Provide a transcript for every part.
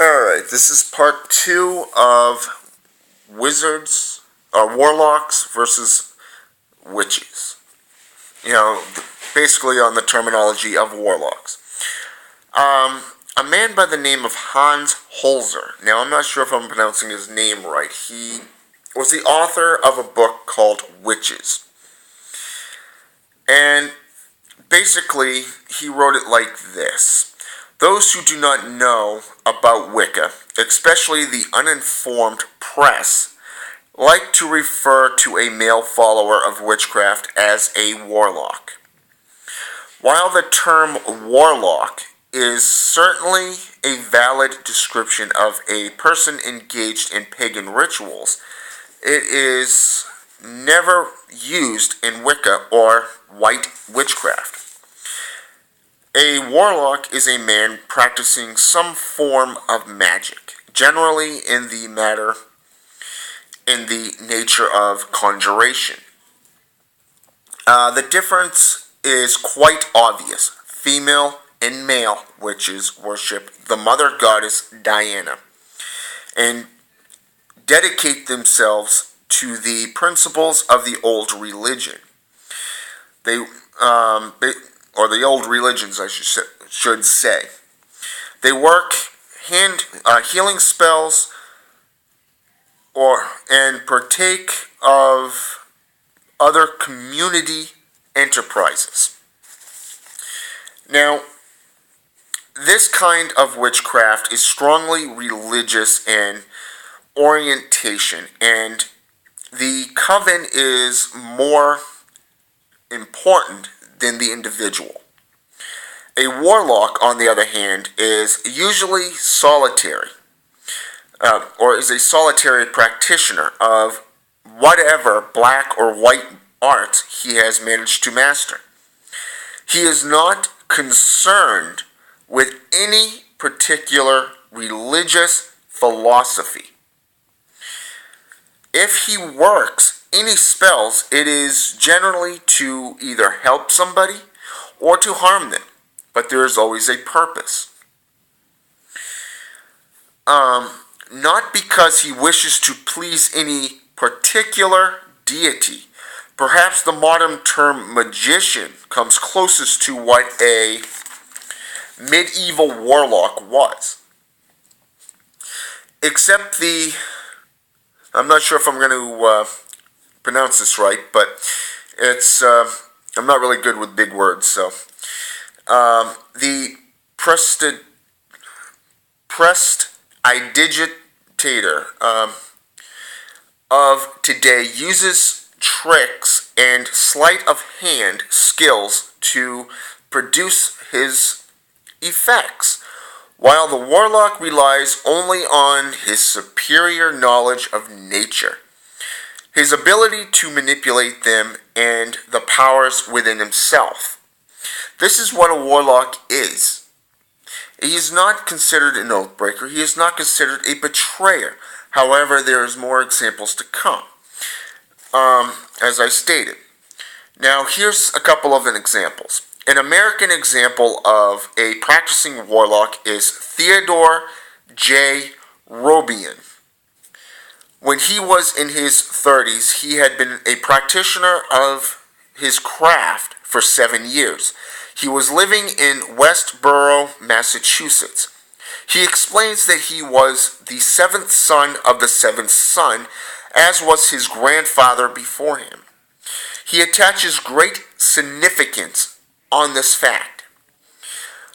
Alright, this is part 2 of warlocks versus witches. Basically on the terminology of warlocks. A man by the name of Hans Holzer. Now, I'm not sure if I'm pronouncing his name right. He was the author of a book called Witches. And basically, he wrote it like this. Those who do not know about Wicca, especially the uninformed press, like to refer to a male follower of witchcraft as a warlock. While the term warlock is certainly a valid description of a person engaged in pagan rituals, it is never used in Wicca or white witchcraft. A warlock is a man practicing some form of magic, generally in the nature of conjuration. The difference is quite obvious. Female and male witches worship the mother goddess Diana and dedicate themselves to the principles of the old religion. Or the old religions, I should say. They work healing spells and partake of other community enterprises. Now, this kind of witchcraft is strongly religious in orientation, and the coven is more important than the individual. A warlock, on the other hand, is usually solitary, or is a solitary practitioner of whatever black or white art he has managed to master. He is not concerned with any particular religious philosophy. If he works any spells, it is generally to either help somebody or to harm them, but there is always a purpose. Not because he wishes to please any particular deity. Perhaps the modern term magician comes closest to what a medieval warlock was. Except I'm not sure if I'm going to pronounce this right, but I'm not really good with big words, so the prestidigitator of today uses tricks and sleight of hand skills to produce his effects, while the warlock relies only on his superior knowledge of nature, his ability to manipulate them, and the powers within himself. This is what a warlock is. He is not considered an oathbreaker. He is not considered a betrayer. However, there is more examples to come, as I stated. Now, here's a couple of examples. An American example of a practicing warlock is Theodore J. Robian. When he was in his 30s, he had been a practitioner of his craft for 7 years. He was living in Westborough, Massachusetts. He explains that he was the 7th son of the 7th son, as was his grandfather before him. He attaches great significance on this fact.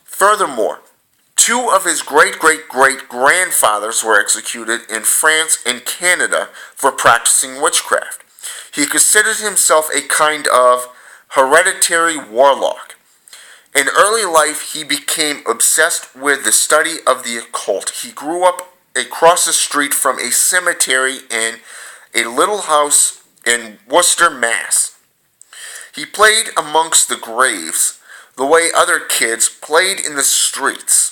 Furthermore, 2 of his great-great-great-grandfathers were executed in France and Canada for practicing witchcraft. He considered himself a kind of hereditary warlock. In early life, he became obsessed with the study of the occult. He grew up across the street from a cemetery in a little house in Worcester, Mass. He played amongst the graves the way other kids played in the streets.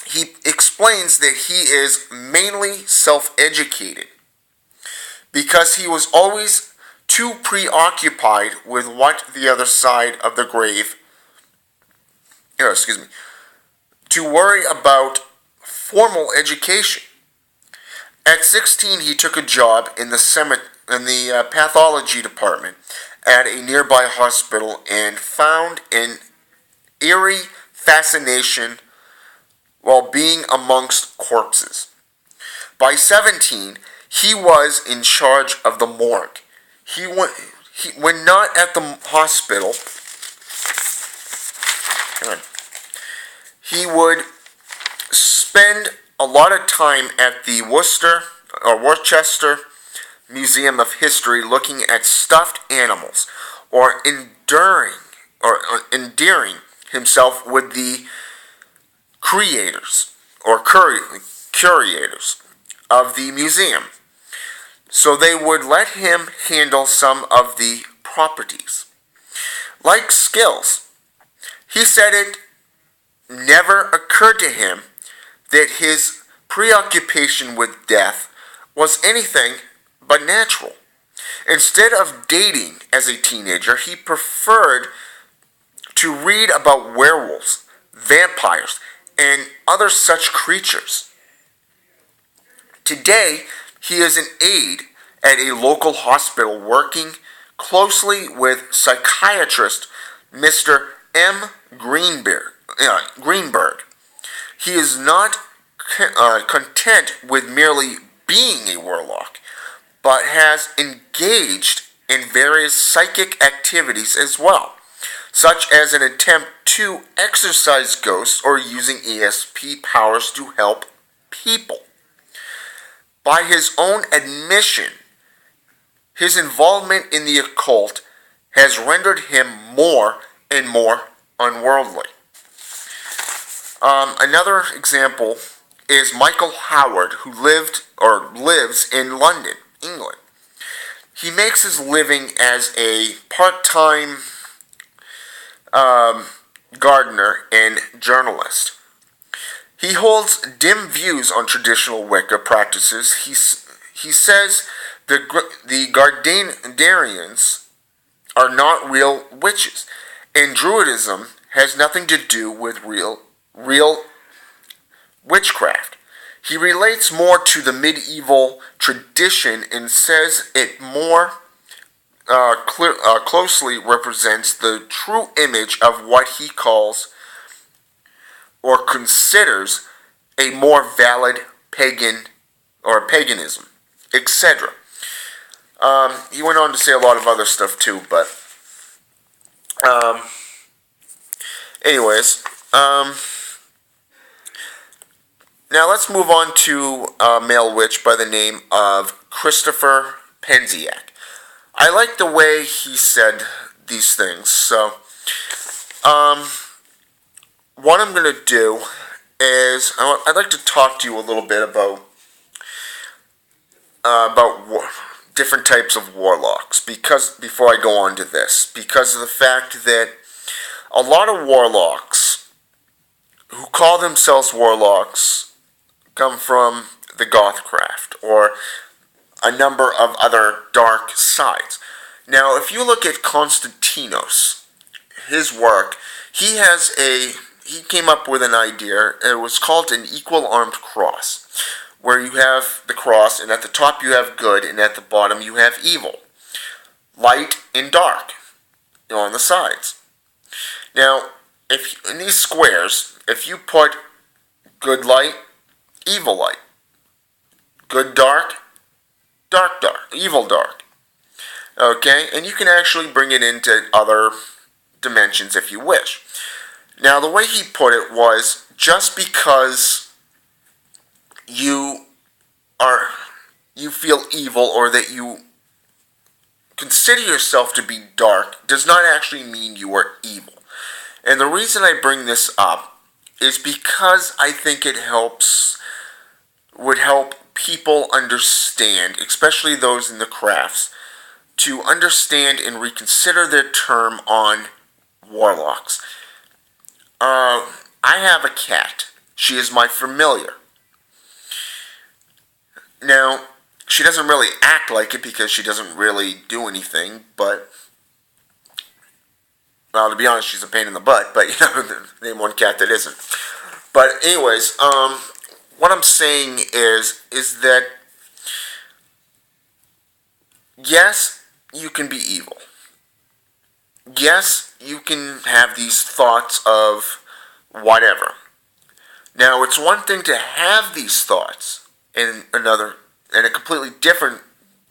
He explains that he is mainly self-educated because he was always too preoccupied with what the other side of the grave, to worry about formal education. At 16, he took a job in the pathology department at a nearby hospital and found an eerie fascination while being amongst corpses. By 17, he was in charge of the morgue. When not at the hospital, he would spend a lot of time at the Worcester Museum of History looking at stuffed animals or endearing himself with the creators or curators of the museum. So they would let him handle some of the properties. Like Skills, he said it never occurred to him that his preoccupation with death was anything but natural. Instead of dating as a teenager, he preferred to read about werewolves, vampires, and other such creatures. Today, he is an aide at a local hospital working closely with psychiatrist Mr. M. Greenberg. He is not content with merely being a warlock, but has engaged in various psychic activities as well, such as an attempt to exorcise ghosts or using ESP powers to help people. By his own admission, his involvement in the occult has rendered him more and more unworldly. Another example is Michael Howard, who lives in London, England. He makes his living as a part-time gardener and journalist. He holds dim views on traditional Wicca practices. He says the Gardnerians are not real witches, and Druidism has nothing to do with real witchcraft. He relates more to the medieval tradition and says it more closely represents the true image of what he calls or considers a more valid paganism, etc. He went on to say a lot of other stuff too, but anyways, now let's move on to a male witch by the name of Christopher Penziak. I like the way he said these things, so what I'm going to do is I'd like to talk to you a little bit about different types of warlocks, because before I go on to this, because of the fact that a lot of warlocks who call themselves warlocks come from the Gothcraft or a number of other dark sides. Now, if you look at Constantinos, his work, he came up with an idea. It was called an equal armed cross, where you have the cross, and at the top you have good, and at the bottom you have evil, light and dark, on the sides. Now, if in these squares, if you put good light, evil light, good dark, dark dark, evil dark, okay, and you can actually bring it into other dimensions if you wish. Now, the way he put it was, just because you feel evil or that you consider yourself to be dark does not actually mean you are evil. And the reason I bring this up is because I think it would help people understand, especially those in the crafts, to understand and reconsider their term on warlocks. I have a cat. She is my familiar. Now, she doesn't really act like it because she doesn't really do anything, but, well, to be honest, she's a pain in the butt, but, name one cat that isn't. But anyways, what I'm saying is that yes, you can be evil. Yes, you can have these thoughts of whatever. Now, it's one thing to have these thoughts, and a completely different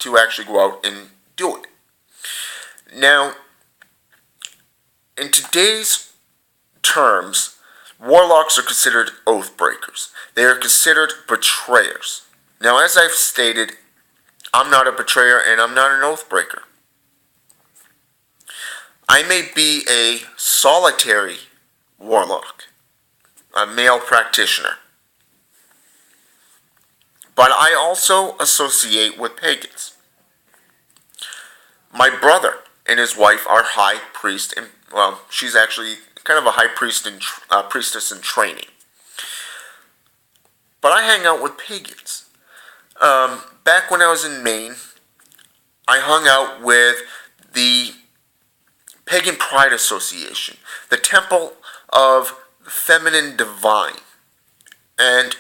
to actually go out and do it. Now, in today's terms, warlocks are considered oath breakers. They are considered betrayers. Now, as I've stated, I'm not a betrayer and I'm not an oath breaker. I may be a solitary warlock, a male practitioner, but I also associate with pagans. My brother and his wife are high priest, and well, she's actually kind of a high priest and priestess in training. But I hang out with pagans. Back when I was in Maine, I hung out with the Pagan Pride Association, the Temple of the Feminine Divine. And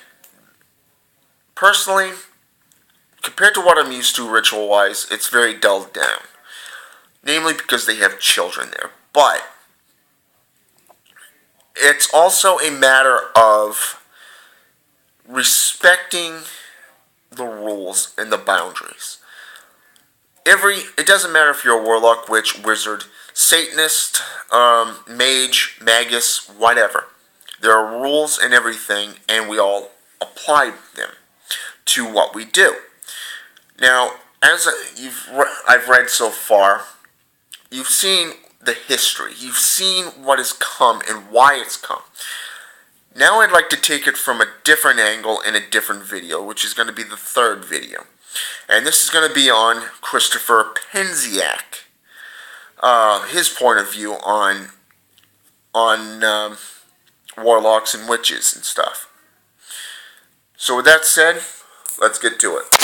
personally, compared to what I'm used to ritual-wise, it's very dulled down. Namely because they have children there. But it's also a matter of respecting the rules and the boundaries. It doesn't matter if you're a warlock, witch, wizard, Satanist, mage, magus, whatever. There are rules and everything, and we all apply them to what we do. Now, as I've read so far, you've seen the history. You've seen what has come and why it's come. Now I'd like to take it from a different angle in a different video, which is going to be the third video. And this is going to be on Christopher Penziak, his point of view on warlocks and witches and stuff. So with that said, let's get to it.